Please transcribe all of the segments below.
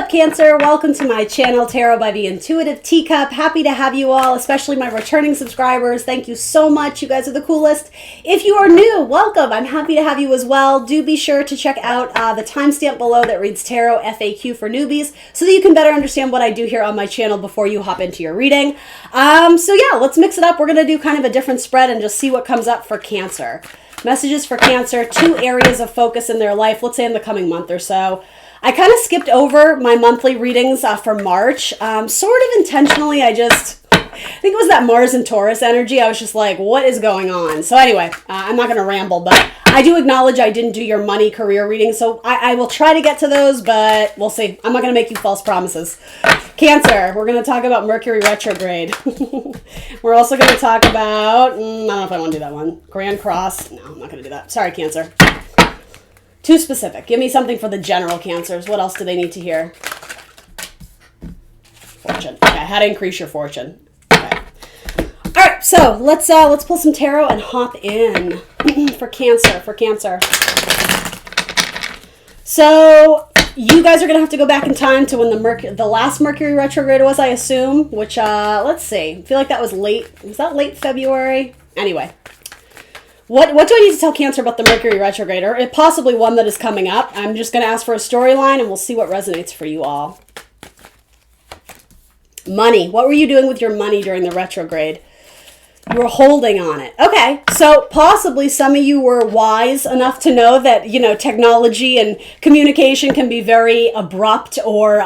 up, Cancer? Welcome to my channel, Tarot by the Intuitive Teacup. Happy to have you all, especially my returning subscribers. Thank you so much. You guys are the coolest. If you are new, welcome. I'm happy to have you as well. Do be sure to check out the timestamp below that reads Tarot FAQ for newbies so that you can better understand what I do here on my channel before you hop into your reading. So yeah, let's mix it up. We're going to do kind of a different spread and just see what comes up for Cancer. Messages for Cancer, 2 areas of focus in their life, let's say in the coming month or so. I kind of skipped over my monthly readings for March, sort of intentionally. I think it was that Mars and Taurus energy. I was just like, what is going on? So anyway, I'm not going to ramble, but I do acknowledge I didn't do your money career reading, so I will try to get to those, but we'll see. I'm not going to make you false promises. Cancer, we're going to talk about Mercury Retrograde. We're also going to talk about, I don't know if I want to do that one. Grand Cross. No, I'm not going to do that. Sorry, Cancer. Too specific. Give me something for the general Cancers. What else do they need to hear? Fortune. Okay, how to increase your fortune. Okay. All right, so let's pull some tarot and hop in for Cancer. So you guys are gonna have to go back in time to when the last Mercury retrograde was, I assume. Which let's see. I feel like that was late. Was that late February? Anyway. What do I need to tell Cancer about the Mercury retrograde, or possibly one that is coming up? I'm just going to ask for a storyline, and we'll see what resonates for you all. Money. What were you doing with your money during the retrograde? You were holding on it. Okay, so possibly some of you were wise enough to know that, you know, technology and communication can be very abrupt or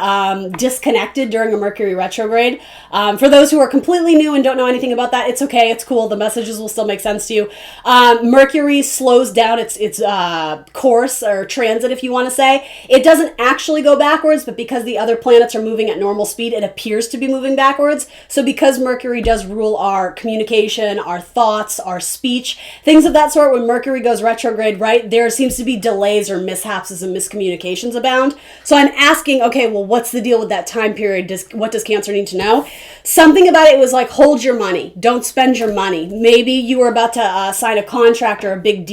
disconnected during a Mercury retrograde. For those who are completely new and don't know anything about that, it's okay, it's cool, the messages will still make sense to you. Mercury slows down its course or transit, if you want to say. It doesn't actually go backwards, but because the other planets are moving at normal speed, it appears to be moving backwards. So because Mercury does rule our communication, our thoughts, our speech, things of that sort, when Mercury goes retrograde, right, there seems to be delays or mishaps and miscommunications abound. So I'm asking, okay, well, what's the deal with that time period? What does Cancer need to know? Something about it was like, hold your money. Don't spend your money. Maybe you were about to sign a contract or a big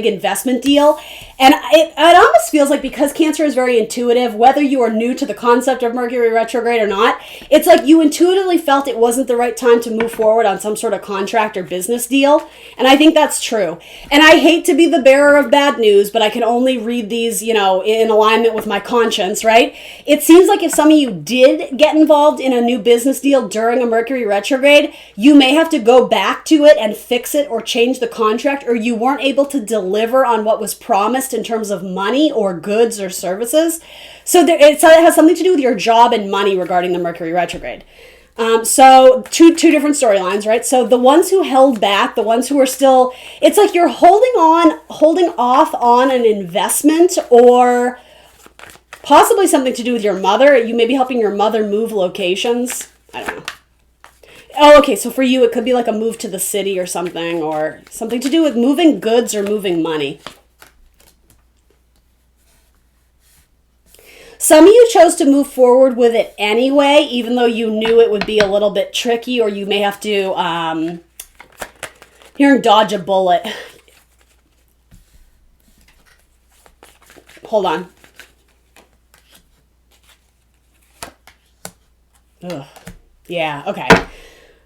investment deal. And it almost feels like, because Cancer is very intuitive, whether you are new to the concept of Mercury retrograde or not, it's like you intuitively felt it wasn't the right time to move forward on some sort of contract or business deal. And I think that's true. And I hate to be the bearer of bad news, but I can only read these, you know, in alignment with my conscience, right? It seems like if some of you did get involved in a new business deal during a Mercury retrograde, you may have to go back to it and fix it or change the contract, or you weren't able to deliver on what was promised in terms of money or goods or services. So it has something to do with your job and money regarding the Mercury retrograde. So two different storylines, right? So the ones who held back, the ones who are still, it's like you're holding off on an investment, or possibly something to do with your mother. You may be helping your mother move locations. I don't know. Oh, okay. So for you, it could be like a move to the city or something to do with moving goods or moving money. Some of you chose to move forward with it anyway, even though you knew it would be a little bit tricky, or you may have to, hearing dodge a bullet. Hold on. Ugh. Yeah, okay.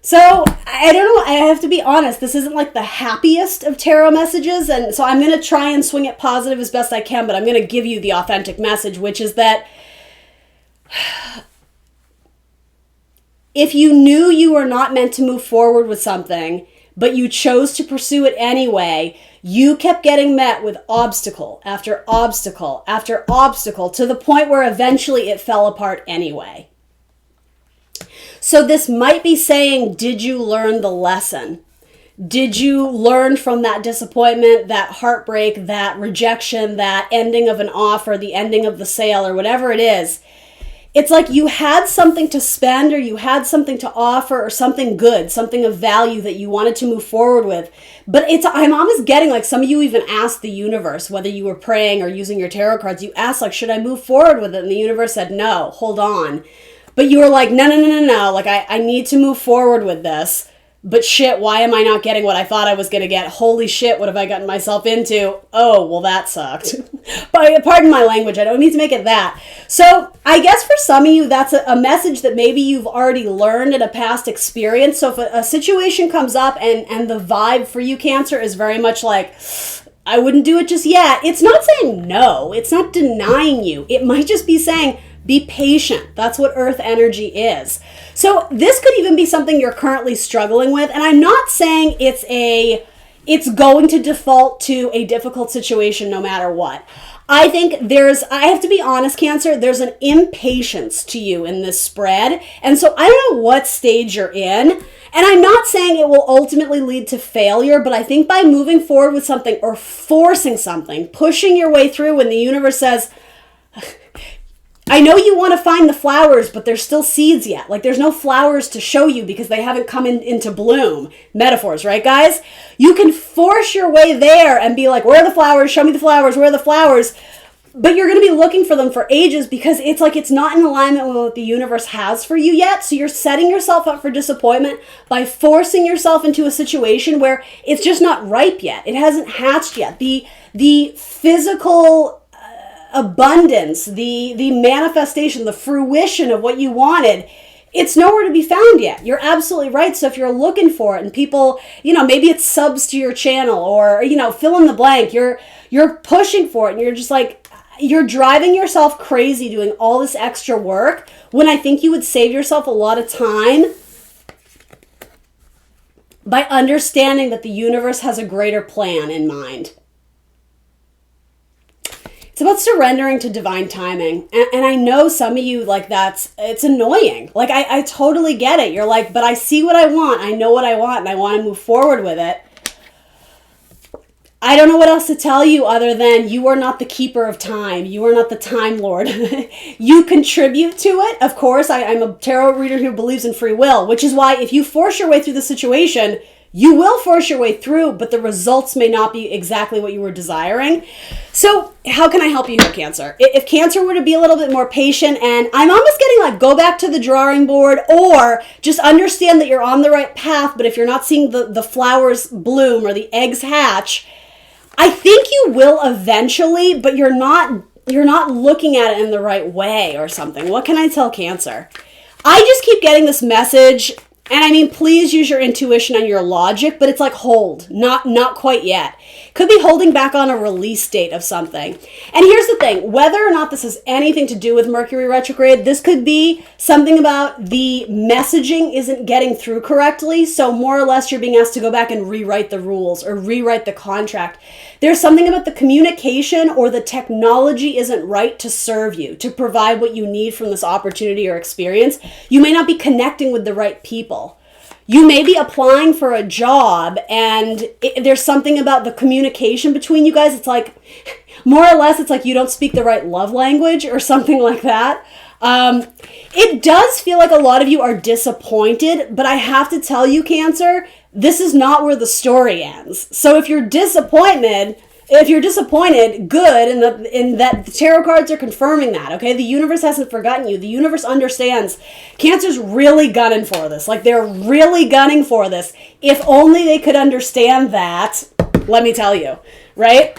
So, I don't know, I have to be honest, this isn't like the happiest of tarot messages, and so I'm going to try and swing it positive as best I can, but I'm going to give you the authentic message, which is that if you knew you were not meant to move forward with something, but you chose to pursue it anyway, you kept getting met with obstacle after obstacle after obstacle, to the point where eventually it fell apart anyway. So this might be saying, did you learn the lesson? Did you learn from that disappointment, that heartbreak, that rejection, that ending of an offer, the ending of the sale, or whatever it is? It's like you had something to spend, or you had something to offer, or something good, something of value that you wanted to move forward with. But I'm almost getting like some of you even asked the universe, whether you were praying or using your tarot cards, you asked like, should I move forward with it? And the universe said, no, hold on. But you were like, no. Like, I need to move forward with this. but shit, why am I not getting what I thought I was going to get? Holy shit, what have I gotten myself into? Oh, well, that sucked. But pardon my language, I don't mean to make it that. So I guess for some of you, that's a message that maybe you've already learned in a past experience. So if a situation comes up and the vibe for you, Cancer, is very much like, I wouldn't do it just yet. It's not saying no. It's not denying you. It might just be saying, be patient. That's what earth energy is. So this could even be something you're currently struggling with. And I'm not saying it's going to default to a difficult situation no matter what. I think I have to be honest, Cancer, there's an impatience to you in this spread. And so I don't know what stage you're in. And I'm not saying it will ultimately lead to failure, but I think by moving forward with something or forcing something, pushing your way through when the universe says, I know you want to find the flowers, but there's still seeds yet. Like there's no flowers to show you because they haven't come into bloom. Metaphors, right, guys? You can force your way there and be like, where are the flowers? Show me the flowers. Where are the flowers? But you're going to be looking for them for ages because it's like it's not in alignment with what the universe has for you yet. So you're setting yourself up for disappointment by forcing yourself into a situation where it's just not ripe yet. It hasn't hatched yet. The physical abundance, the manifestation, the fruition of what you wanted, it's nowhere to be found yet. You're absolutely right. So if you're looking for it and people, maybe it's subs to your channel or, fill in the blank, you're pushing for it and you're just like, you're driving yourself crazy doing all this extra work when I think you would save yourself a lot of time by understanding that the universe has a greater plan in mind. It's about surrendering to divine timing. And I know some of you, like, it's annoying. Like, I totally get it. You're like, but I see what I want. I know what I want, and I want to move forward with it. I don't know what else to tell you other than you are not the keeper of time. You are not the time lord. You contribute to it. Of course, I'm a tarot reader who believes in free will, which is why if you force your way through the situation, you will force your way through, but the results may not be exactly what you were desiring. So how can I help you here, Cancer? If Cancer were to be a little bit more patient, and I'm almost getting like, go back to the drawing board, or just understand that you're on the right path, but if you're not seeing the flowers bloom or the eggs hatch, I think you will eventually, but you're not looking at it in the right way or something. What can I tell Cancer? I just keep getting this message. And I mean, please use your intuition and your logic, but it's like hold, not quite yet. Could be holding back on a release date of something. And here's the thing, whether or not this has anything to do with Mercury retrograde, this could be something about the messaging isn't getting through correctly. So more or less you're being asked to go back and rewrite the rules or rewrite the contract. There's something about the communication or the technology isn't right to serve you, to provide what you need from this opportunity or experience. You may not be connecting with the right people. You may be applying for a job and there's something about the communication between you guys. It's like, more or less, it's like you don't speak the right love language or something like that. It does feel like a lot of you are disappointed, but I have to tell you, Cancer, this is not where the story ends. So if you're disappointed, good, in that the tarot cards are confirming that, okay? The universe hasn't forgotten you. The universe understands. Cancer's really gunning for this. Like, they're really gunning for this. If only they could understand that, let me tell you, right?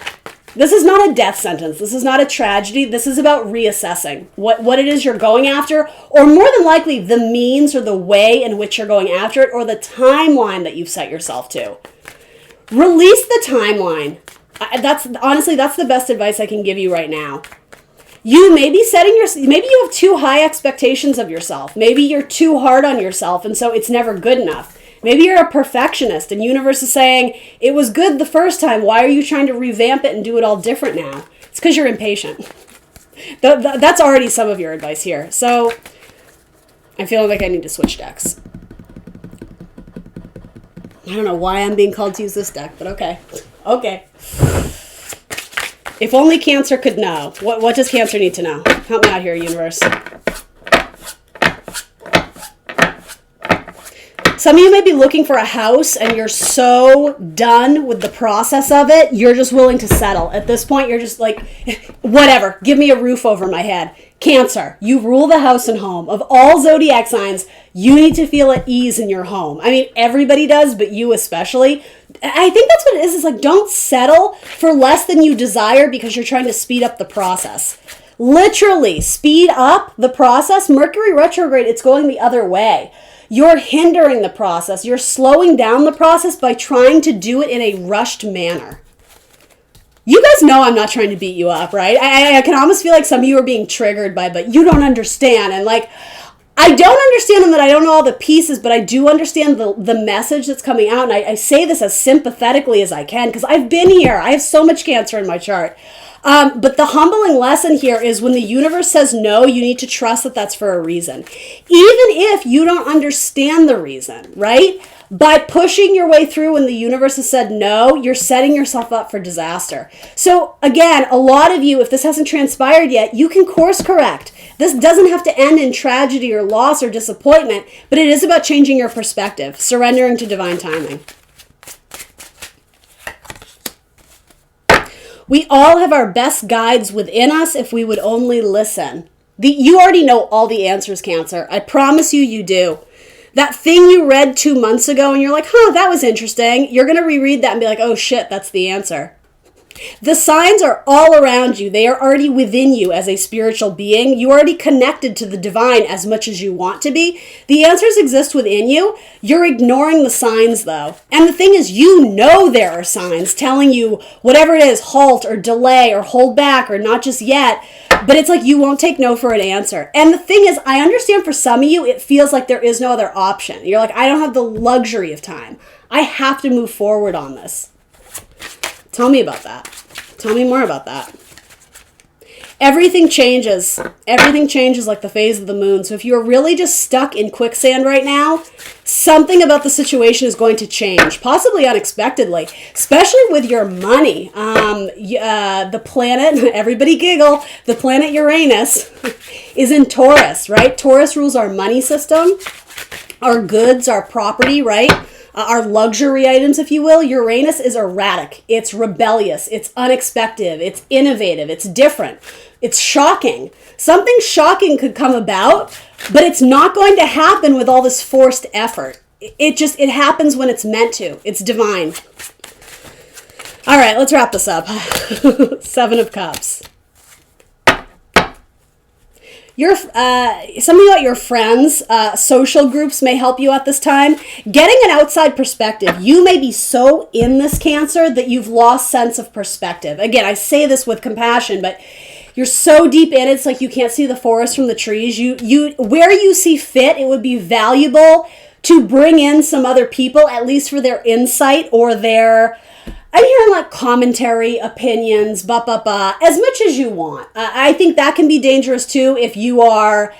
This is not a death sentence. This is not a tragedy. This is about reassessing what it is you're going after, or more than likely the means or the way in which you're going after it, or the timeline that you've set yourself to. Release the timeline. That's the best advice I can give you right now. You may be maybe you have too high expectations of yourself. Maybe you're too hard on yourself, and so it's never good enough. Maybe you're a perfectionist and universe is saying, it was good the first time. Why are you trying to revamp it and do it all different now? It's because you're impatient. That's already some of your advice here. So I'm feeling like I need to switch decks. I don't know why I'm being called to use this deck, but okay. Okay. If only Cancer could know. What does Cancer need to know? Help me out here, universe. Some of you may be looking for a house and you're so done with the process of it, you're just willing to settle. At this point, you're just like, whatever, give me a roof over my head. Cancer, you rule the house and home. Of all zodiac signs, you need to feel at ease in your home. I mean, everybody does, but you especially. I think that's what it is. It's like, don't settle for less than you desire because you're trying to speed up the process. Literally, speed up the process. Mercury retrograde, it's going the other way. You're hindering the process. You're slowing down the process by trying to do it in a rushed manner. You guys know I'm not trying to beat you up, right? I can almost feel like some of you are being triggered by, but you don't understand. And like, I don't understand them, that I don't know all the pieces, but I do understand the message that's coming out. And I say this as sympathetically as I can because I've been here. I have so much Cancer in my chart. But the humbling lesson here is when the universe says no, you need to trust that that's for a reason. Even if you don't understand the reason, right? By pushing your way through when the universe has said no, you're setting yourself up for disaster. So again, a lot of you, if this hasn't transpired yet, you can course correct. This doesn't have to end in tragedy or loss or disappointment, but it is about changing your perspective, surrendering to divine timing. We all have our best guides within us if we would only listen. You already know all the answers, Cancer. I promise you do. That thing you read 2 months ago and you're like, that was interesting. You're going to reread that and be like, oh shit, that's the answer. The signs are all around you. They are already within you as a spiritual being. You are already connected to the divine as much as you want to be. The answers exist within you. You're ignoring the signs though. And the thing is, you know there are signs telling you whatever it is, halt or delay or hold back or not just yet. But it's like you won't take no for an answer. And the thing is, I understand for some of you, it feels like there is no other option. You're like, I don't have the luxury of time. I have to move forward on this. Tell me about that. Tell me more about that. Everything changes. Everything changes like the phase of the moon. So if you're really just stuck in quicksand right now, something about the situation is going to change, possibly unexpectedly, especially with your money. The planet, everybody giggle, the planet Uranus is in Taurus, right? Taurus rules our money system, our goods, our property, right? Our luxury items, if you will. Uranus is erratic. It's rebellious. It's unexpected. It's innovative. It's different. It's shocking. Something shocking could come about, but it's not going to happen with all this forced effort. It happens when it's meant to. It's divine. All right, let's wrap this up. 7 of Cups. Some of you at your friends, social groups may help you at this time. Getting an outside perspective. You may be so in this, Cancer, that you've lost sense of perspective. Again, I say this with compassion, but you're so deep in it, it's like you can't see the forest from the trees. Where you see fit, it would be valuable to bring in some other people, at least for their insight or their... I'm hearing like commentary, opinions, as much as you want. I think that can be dangerous too if you are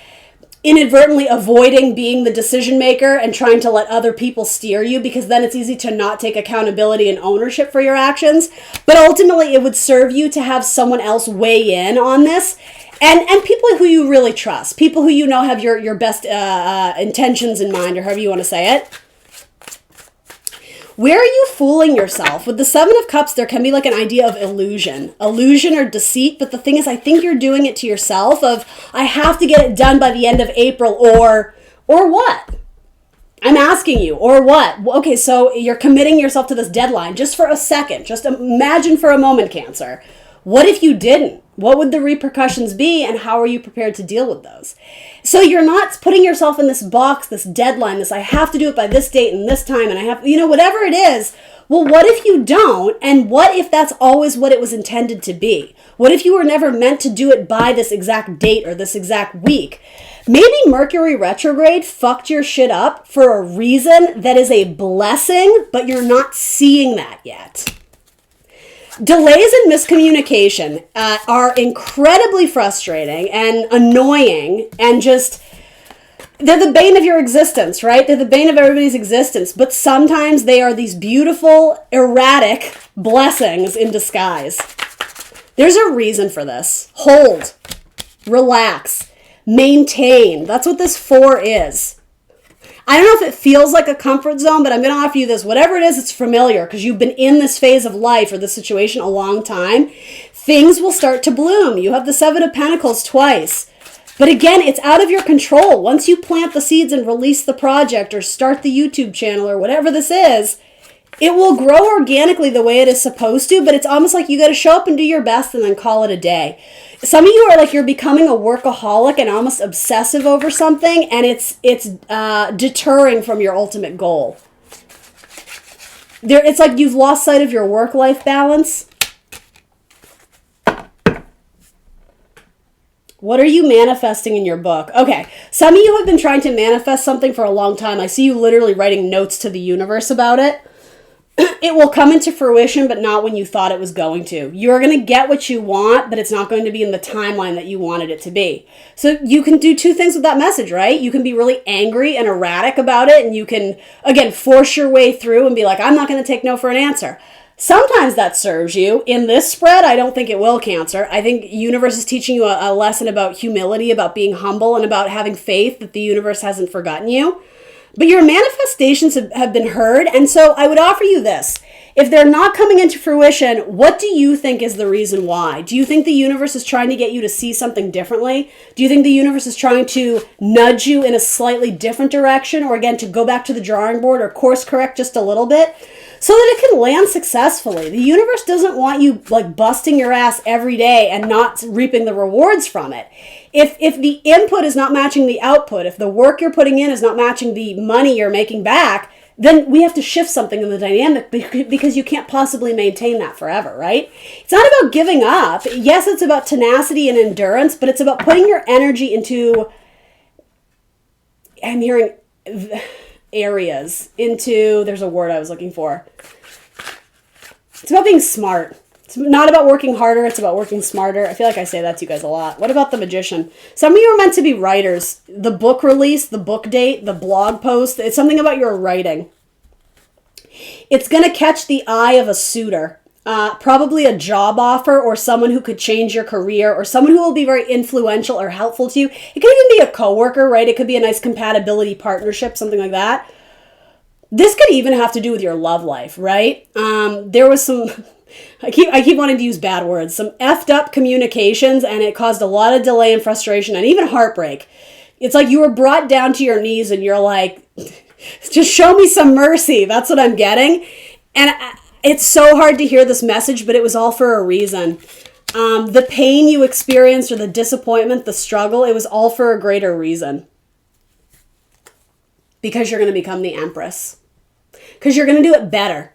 inadvertently avoiding being the decision maker and trying to let other people steer you, because then it's easy to not take accountability and ownership for your actions. But ultimately, it would serve you to have someone else weigh in on this. And people who you really trust, people who you know have your best intentions in mind, or however you want to say it. Where are you fooling yourself? With the 7 of Cups, there can be like an idea of illusion or deceit. But the thing is, I think you're doing it to yourself of, I have to get it done by the end of April or what? I'm asking you, or what? Okay, so you're committing yourself to this deadline just for a second. Just imagine for a moment, Cancer. What if you didn't? What would the repercussions be, and how are you prepared to deal with those? So you're not putting yourself in this box, this deadline, this I have to do it by this date and this time, and I have, whatever it is. Well, what if you don't, and what if that's always what it was intended to be? What if you were never meant to do it by this exact date or this exact week? Maybe Mercury retrograde fucked your shit up for a reason that is a blessing, but you're not seeing that yet. Delays and miscommunication are incredibly frustrating and annoying, and they're the bane of your existence, right? They're the bane of everybody's existence, but sometimes they are these beautiful, erratic blessings in disguise. There's a reason for this. Hold, relax, maintain. That's what this 4 is. I don't know if it feels like a comfort zone, but I'm going to offer you this. Whatever it is, it's familiar because you've been in this phase of life or this situation a long time. Things will start to bloom. You have the Seven of Pentacles twice. But again, it's out of your control. Once you plant the seeds and release the project or start the YouTube channel or whatever this is, it will grow organically the way it is supposed to, but it's almost like you got to show up and do your best and then call it a day. Some of you are like you're becoming a workaholic and almost obsessive over something, and it's deterring from your ultimate goal. It's like you've lost sight of your work-life balance. What are you manifesting in your book? Okay, some of you have been trying to manifest something for a long time. I see you literally writing notes to the universe about it. It will come into fruition, but not when you thought it was going to. You're going to get what you want, but it's not going to be in the timeline that you wanted it to be. So you can do two things with that message, right? You can be really angry and erratic about it, and you can, again, force your way through and be like, I'm not going to take no for an answer. Sometimes that serves you. In this spread, I don't think it will, Cancer. I think universe is teaching you a lesson about humility, about being humble, and about having faith that the universe hasn't forgotten you. But your manifestations have been heard, and so I would offer you this. If they're not coming into fruition, what do you think is the reason why? Do you think the universe is trying to get you to see something differently? Do you think the universe is trying to nudge you in a slightly different direction, or again, to go back to the drawing board or course correct just a little bit so that it can land successfully? The universe doesn't want you like busting your ass every day and not reaping the rewards from it. If the input is not matching the output, if the work you're putting in is not matching the money you're making back, then we have to shift something in the dynamic because you can't possibly maintain that forever, right? It's not about giving up. Yes, it's about tenacity and endurance, but it's about putting your energy into, I'm hearing areas, into, there's a word I was looking for. It's about being smart. It's not about working harder, it's about working smarter. I feel like I say that to you guys a lot. What about the Magician? Some of you are meant to be writers. The book release, the book date, the blog post, it's something about your writing. It's going to catch the eye of a suitor. Probably a job offer or someone who could change your career or someone who will be very influential or helpful to you. It could even be a coworker, right? It could be a nice compatibility partnership, something like that. This could even have to do with your love life, right? There was some... I keep wanting to use bad words. Some effed up communications, and it caused a lot of delay and frustration and even heartbreak. It's like you were brought down to your knees and you're like, just show me some mercy. That's what I'm getting. And it's so hard to hear this message, but it was all for a reason. The pain you experienced or the disappointment, the struggle, it was all for a greater reason. Because you're going to become the Empress. Because you're going to do it better.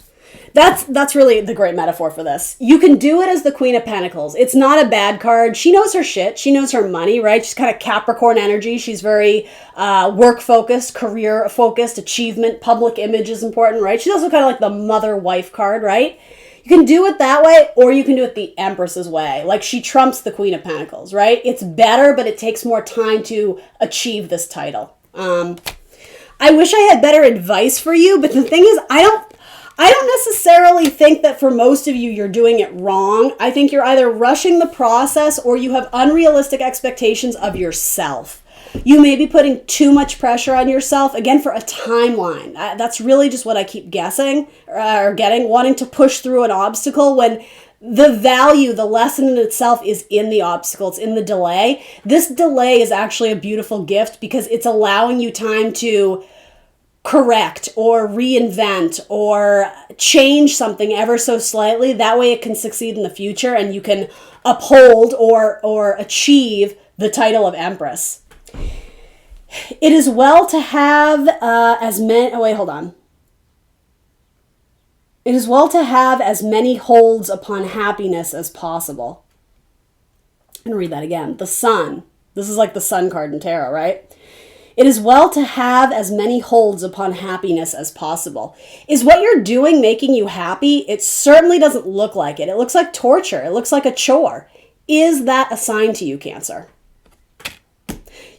That's really the great metaphor for this. You can do it as the Queen of Pentacles. It's not a bad card. She knows her shit. She knows her money, right? She's kind of Capricorn energy. She's very work-focused, career-focused, achievement, public image is important, right? She's also kind of like the mother-wife card, right? You can do it that way, or you can do it the Empress's way. Like she trumps the Queen of Pentacles, right? It's better, but it takes more time to achieve this title. I wish I had better advice for you, but the thing is, I don't necessarily think that for most of you, you're doing it wrong. I think you're either rushing the process or you have unrealistic expectations of yourself. You may be putting too much pressure on yourself, again, for a timeline. That's really just what I keep guessing or getting, wanting to push through an obstacle when the value, the lesson in itself is in the obstacle. It's in the delay. This delay is actually a beautiful gift because it's allowing you time to correct or reinvent or change something ever so slightly. That way it can succeed in the future and you can uphold or achieve the title of Empress. It is well to have It is well to have as many holds upon happiness as possible. I'm going to read that again. The Sun. This is like the Sun card in tarot, right? It is well to have as many holds upon happiness as possible. Is what you're doing making you happy? It certainly doesn't look like it. It looks like torture. It looks like a chore. Is that a sign to you, Cancer?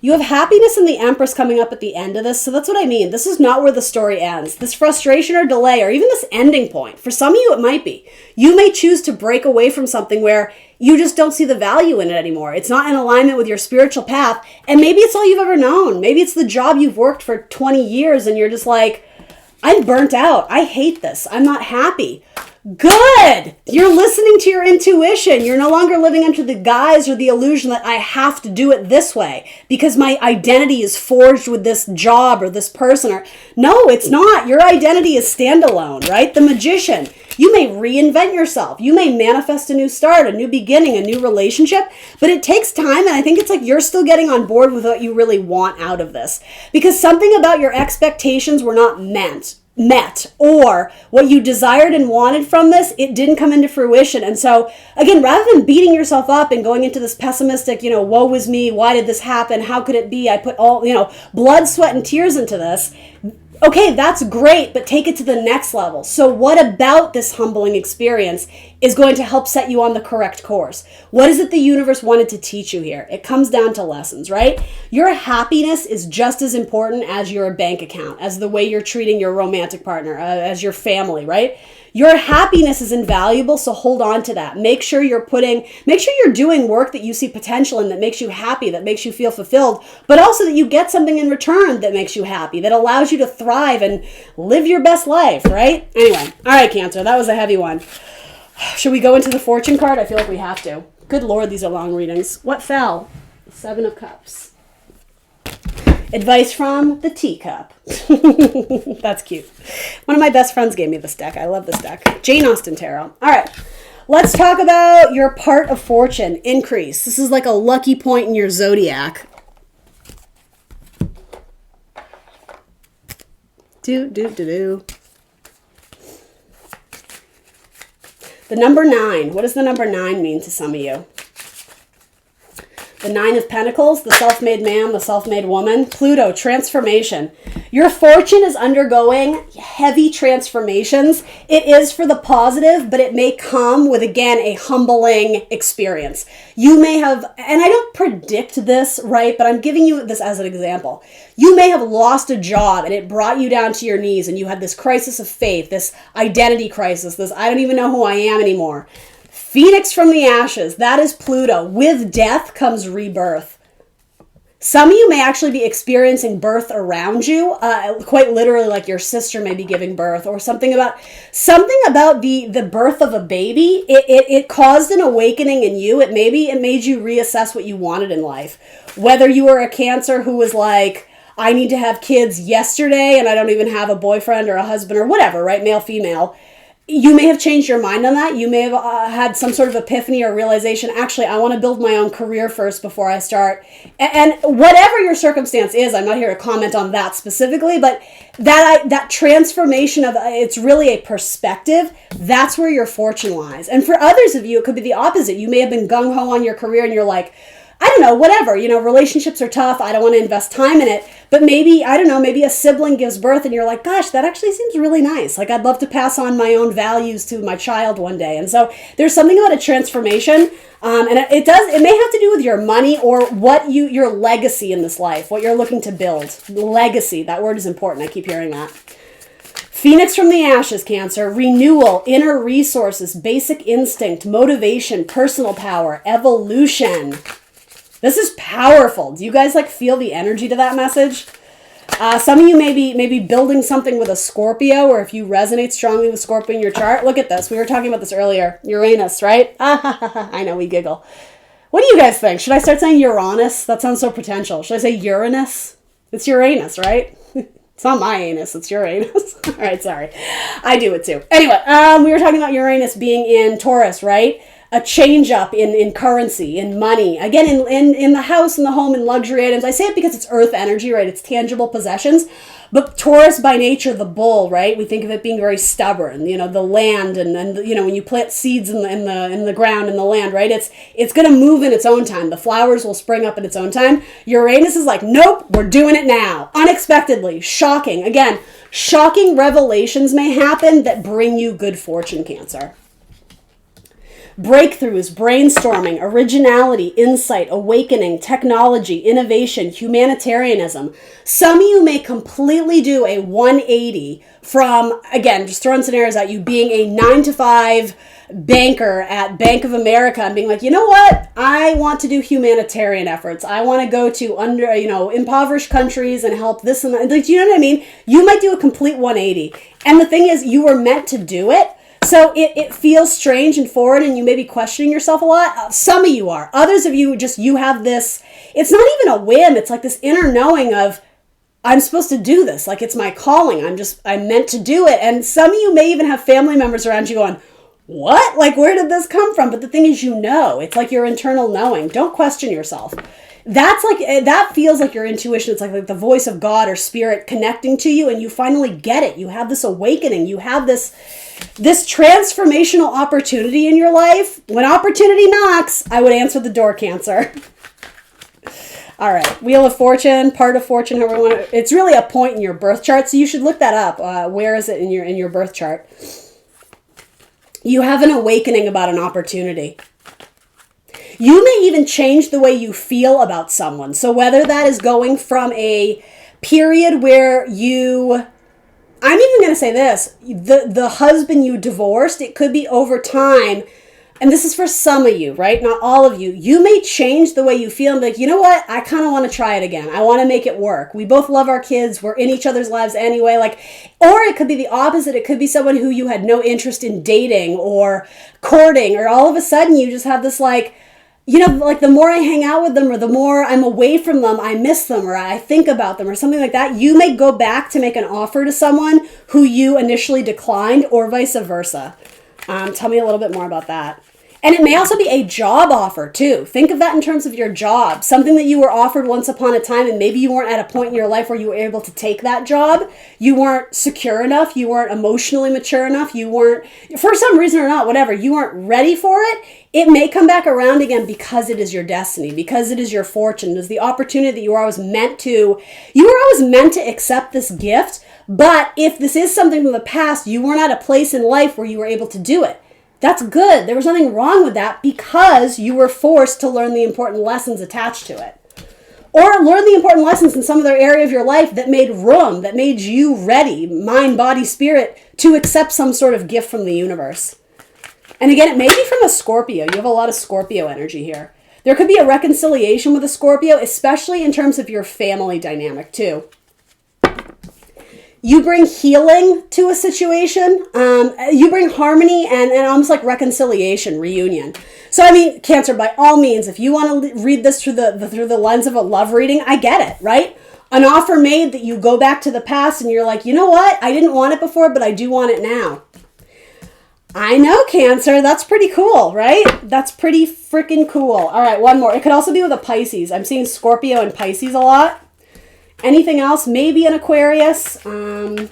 You have happiness and the Empress coming up at the end of this. So that's what I mean. This is not where the story ends. This frustration or delay or even this ending point, for some of you it might be. You may choose to break away from something where you just don't see the value in it anymore. It's not in alignment with your spiritual path. And maybe it's all you've ever known. Maybe it's the job you've worked for 20 years and you're just like, I'm burnt out. I hate this. I'm not happy. Good. You're listening to your intuition. You're no longer living under the guise or the illusion that I have to do it this way because my identity is forged with this job or this person. Or no, it's not. Your identity is standalone, right? The Magician. You may reinvent yourself. You may manifest a new start, a new beginning, a new relationship, but it takes time. And I think it's like you're still getting on board with what you really want out of this because something about your expectations were not met, or what you desired and wanted from this, it didn't come into fruition. And so again, rather than beating yourself up and going into this pessimistic, woe is me, why did this happen, how could it be, I put all, blood, sweat, and tears into this. Okay, that's great, but take it to the next level. So what about this humbling experience is going to help set you on the correct course? What is it the universe wanted to teach you here? It comes down to lessons, right? Your happiness is just as important as your bank account, as the way you're treating your romantic partner, as your family, right? Your happiness is invaluable, so hold on to that. Make sure you're doing work that you see potential in, that makes you happy, that makes you feel fulfilled, but also that you get something in return that makes you happy, that allows you to thrive and live your best life, right? Anyway, all right, Cancer, that was a heavy one. Should we go into the fortune card? I feel like we have to. Good Lord, these are long readings. What fell? 7 of Cups. Advice from the teacup. That's cute. One of my best friends gave me this deck. I love this deck. Jane Austen Tarot. All right. Let's talk about your part of fortune. Increase. This is like a lucky point in your zodiac. The number 9. What does the number 9 mean to some of you? The 9 of Pentacles, the self-made man, the self-made woman. Pluto, transformation. Your fortune is undergoing heavy transformations. It is for the positive, but it may come with, again, a humbling experience. You may have, and I don't predict this, right? But I'm giving you this as an example. You may have lost a job and it brought you down to your knees and you had this crisis of faith, this identity crisis, this I don't even know who I am anymore. Phoenix from the ashes, that is Pluto. With death comes rebirth. Some of you may actually be experiencing birth around you, quite literally, like your sister may be giving birth, or something about the birth of a baby. It caused an awakening in you. It made you reassess what you wanted in life. Whether you were a Cancer who was like, I need to have kids yesterday and I don't even have a boyfriend or a husband or whatever, right? Male, female. You may have changed your mind on that. You may have had some sort of epiphany or realization. Actually, I want to build my own career first before I start. And whatever your circumstance is, I'm not here to comment on that specifically, but that transformation of it's really a perspective. That's where your fortune lies. And for others of you, it could be the opposite. You may have been gung-ho on your career and you're like, I don't know, whatever, relationships are tough. I don't want to invest time in it. But maybe, I don't know, maybe a sibling gives birth and you're like, gosh, that actually seems really nice. Like, I'd love to pass on my own values to my child one day. And so there's something about a transformation. And it may have to do with your money or your legacy in this life, what you're looking to build. Legacy, that word is important. I keep hearing that. Phoenix from the ashes, Cancer. Renewal, inner resources, basic instinct, motivation, personal power, evolution. This is powerful. Do you guys feel the energy to that message? Some of you may be building something with a Scorpio, or if you resonate strongly with Scorpio in your chart. Look at this. We were talking about this earlier. Uranus, right? I know, we giggle. What do you guys think? Should I start saying Uranus? That sounds so potential. Should I say Uranus? It's Uranus, right? It's not my anus, it's Uranus. All right, sorry. I do it too. Anyway, we were talking about Uranus being in Taurus, right? A change up in currency, in money. Again, in the house, in the home, in luxury items. I say it because it's earth energy, right? It's tangible possessions. But Taurus by nature, the bull, right? We think of it being very stubborn, the land and when you plant seeds in the ground, in the land, right? It's going to move in its own time. The flowers will spring up in its own time. Uranus is like, nope, we're doing it now. Unexpectedly, shocking. Again, shocking revelations may happen that bring you good fortune, Cancer. breakthroughs, brainstorming, originality, insight, awakening, technology, innovation, humanitarianism. Some of you may completely do a 180 from, again, just throwing scenarios at you, being a 9-to-5 banker at Bank of America and being like, you know what? I want to do humanitarian efforts. I want to go to impoverished countries and help this and that. Like, do you know what I mean? You might do a complete 180. And the thing is, you were meant to do it. So it feels strange and foreign, and you may be questioning yourself a lot. Some of you are. Others of you, you have this, it's not even a whim. It's like this inner knowing of, I'm supposed to do this. Like, it's my calling. I'm meant to do it. And some of you may even have family members around you going, what? Like, where did this come from? But the thing is, it's like your internal knowing. Don't question yourself. That feels like your intuition. It's like the voice of God or spirit connecting to you, and you finally get it. You have this awakening. You have this transformational opportunity in your life. When opportunity knocks, I would answer the door, Cancer. All right, Wheel of Fortune, part of fortune, however you want to. It's really a point in your birth chart, so you should look that up. Where is it in your birth chart? You have an awakening about an opportunity. You may even change the way you feel about someone. So whether that is going from a period where I'm even going to say this, the husband you divorced, it could be over time. And this is for some of you, right? Not all of you. You may change the way you feel and be like, you know what? I kind of want to try it again. I want to make it work. We both love our kids. We're in each other's lives anyway. Or it could be the opposite. It could be someone who you had no interest in dating or courting, or all of a sudden you just have this the more I hang out with them or the more I'm away from them, I miss them or I think about them or something like that. You may go back to make an offer to someone who you initially declined, or vice versa. Tell me a little bit more about that. And it may also be a job offer too. Think of that in terms of your job. Something that you were offered once upon a time, and maybe you weren't at a point in your life where you were able to take that job. You weren't secure enough. You weren't emotionally mature enough. You weren't, for some reason or not, whatever, you weren't ready for it. It may come back around again because it is your destiny, because it is your fortune. It is the opportunity that you were always meant to accept this gift. But if this is something from the past, you weren't at a place in life where you were able to do it. That's good. There was nothing wrong with that because you were forced to learn the important lessons attached to it. Or learn the important lessons in some other area of your life that made room, that made you ready, mind, body, spirit, to accept some sort of gift from the universe. And again, it may be from a Scorpio. You have a lot of Scorpio energy here. There could be a reconciliation with a Scorpio, especially in terms of your family dynamic too. You bring healing to a situation. You bring harmony and almost like reconciliation, reunion. So, I mean, Cancer, by all means, if you want to read this through the lens of a love reading, I get it, right? An offer made that you go back to the past and you're like, you know what? I didn't want it before, but I do want it now. I know, Cancer. That's pretty cool, right? That's pretty freaking cool. All right, one more. It could also be with a Pisces. I'm seeing Scorpio and Pisces a lot. Anything else? Maybe an Aquarius. Only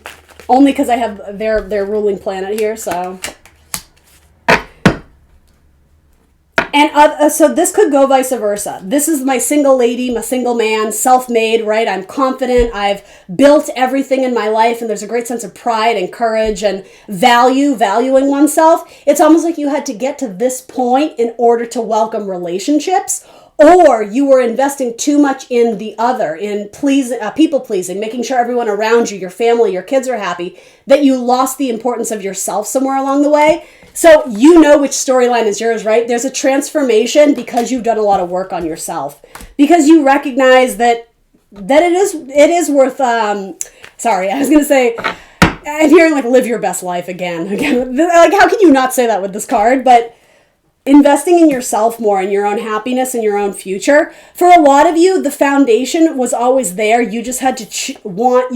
because I have their ruling planet here, so. And so this could go vice versa. This is my single lady, my single man, self-made, right? I'm confident. I've built everything in my life, and there's a great sense of pride and courage and valuing oneself. It's almost like you had to get to this point in order to welcome relationships. Or you were investing too much in the other, in people pleasing, making sure everyone around you, your family, your kids are happy, that you lost the importance of yourself somewhere along the way. So you know which storyline is yours, right? There's a transformation because you've done a lot of work on yourself. Because you recognize that it is worth, sorry, I was going to say, I'm hearing live your best life again. How can you not say that with this card? But investing in yourself more, in your own happiness and your own future. For a lot of you, the foundation was always there. You just had to want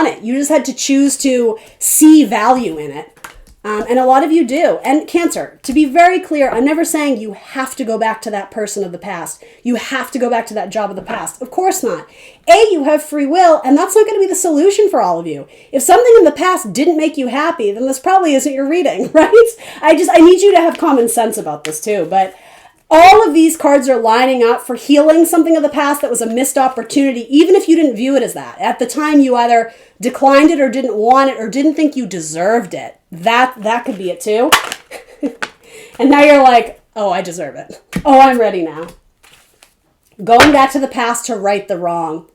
it. You just had to choose to see value in it. And a lot of you do. And Cancer, to be very clear, I'm never saying you have to go back to that person of the past. You have to go back to that job of the past. Of course not. You have free will, and that's not going to be the solution for all of you. If something in the past didn't make you happy, then this probably isn't your reading, right? I need you to have common sense about this too. But all of these cards are lining up for healing something of the past that was a missed opportunity, even if you didn't view it as that. At the time, you either declined it or didn't want it or didn't think you deserved it. That could be it too. And now you're like, oh, I deserve it. Oh, I'm ready now. Going back to the past to right the wrong.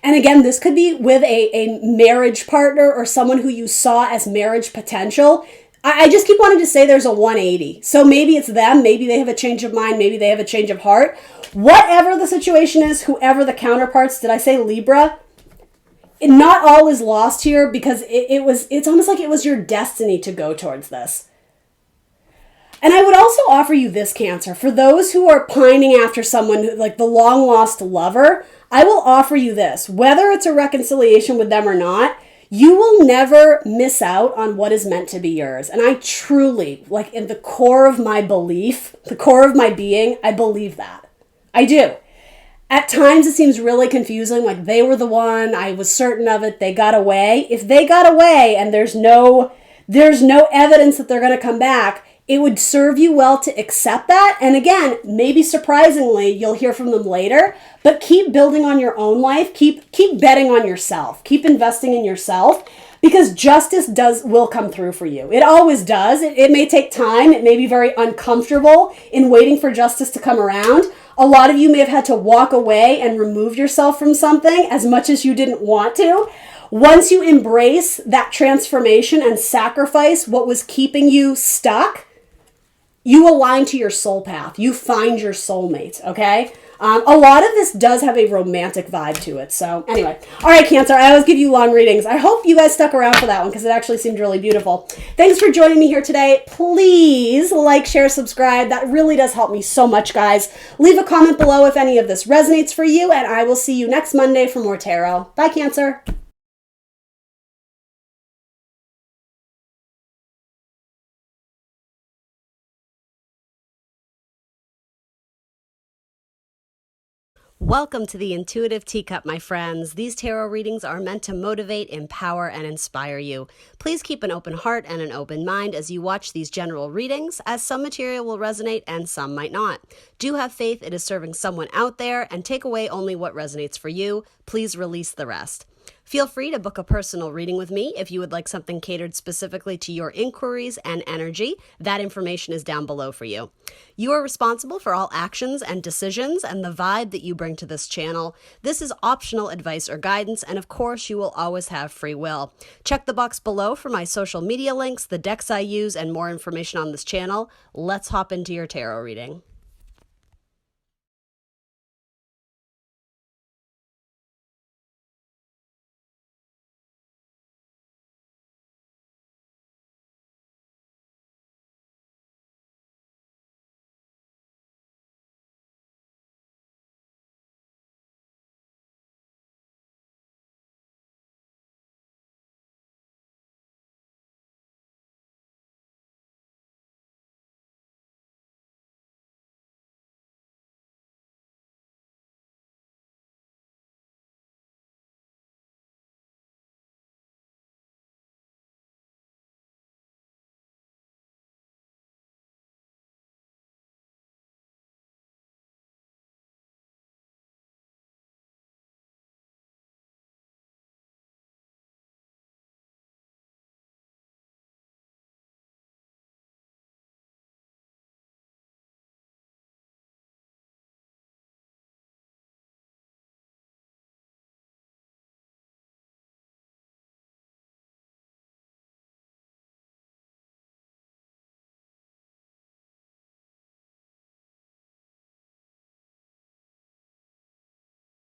And again, this could be with a marriage partner or someone who you saw as marriage potential. I just keep wanting to say there's a 180. So maybe it's them, maybe they have a change of mind, maybe they have a change of heart. Whatever the situation is, whoever the counterparts, did I say Libra? Not all is lost here, because it's almost like it was your destiny to go towards this. And I would also offer you this, Cancer. For those who are pining after someone like the long lost lover, I will offer you this. Whether it's a reconciliation with them or not, you will never miss out on what is meant to be yours. And I truly, like in the core of my belief, the core of my being, I believe that. I do. At times it seems really confusing, like they were the one, I was certain of it, they got away. If they got away and there's no evidence that they're going to come back, it would serve you well to accept that. And again, maybe surprisingly, you'll hear from them later, but keep building on your own life. Keep betting on yourself. Keep investing in yourself, because justice will come through for you. It always does. It may take time. It may be very uncomfortable in waiting for justice to come around. A lot of you may have had to walk away and remove yourself from something as much as you didn't want to. Once you embrace that transformation and sacrifice what was keeping you stuck, you align to your soul path. You find your soulmate, okay? A lot of this does have a romantic vibe to it. So anyway, all right, Cancer, I always give you long readings. I hope you guys stuck around for that one because it actually seemed really beautiful. Thanks for joining me here today. Please like, share, subscribe. That really does help me so much, guys. Leave a comment below if any of this resonates for you, and I will see you next Monday for more tarot. Bye, Cancer. Welcome to the Intuitive Teacup, my friends. These tarot readings are meant to motivate, empower, and inspire you. Please keep an open heart and an open mind as you watch these general readings, as some material will resonate and some might not. Do have faith it is serving someone out there, and take away only what resonates for you. Please release the rest. Feel free to book a personal reading with me if you would like something catered specifically to your inquiries and energy. That information is down below for you. You are responsible for all actions and decisions and the vibe that you bring to this channel. This is optional advice or guidance, and of course, you will always have free will. Check the box below for my social media links, the decks I use, and more information on this channel. Let's hop into your tarot reading.